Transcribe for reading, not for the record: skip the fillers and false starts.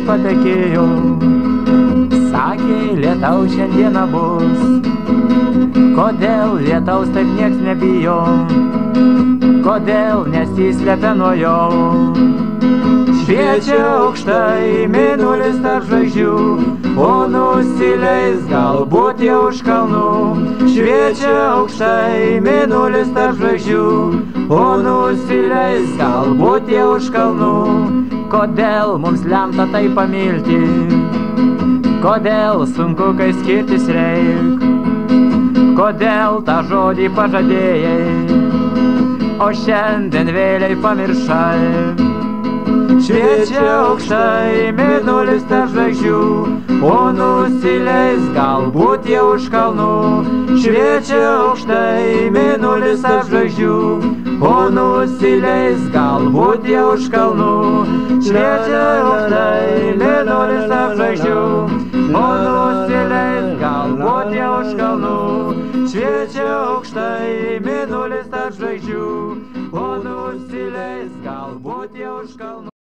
patekėjo. Sakė, lietaus šiandieną bus. Kodėl lietaus taip nieks nebijo? Kodėl nesislepia nuo jo? Šviečia aukštai mėnulis tarp žvaigždžių, o nusileis galbūt jau už kalnų. Šviečia aukštai mėnulis tarp žvaigždžių, o nusileis galbūt jau už kalnų. Kodėl mums lemta tai pamilti? Kodėl sunku, kai skirtis reik? Kodėl tą žodį pažadėjai, o šiandien vėliai pamiršai? Šviečia aukštai mėnulis tarp žvaigždžių, o nusileis galbūt jau už kalnų. Šviečia aukštai mėnulis tarp žvaigždžių, o nusileis galbūt jau už kalnų. Šviečia aukštai mėnulis tarp žvaigždžių, o nusileis galbūt jau už kalnų. Šviečia aukštai mėnulis tarp žvaigždžių, o nusileis galbūt jau už kalnų.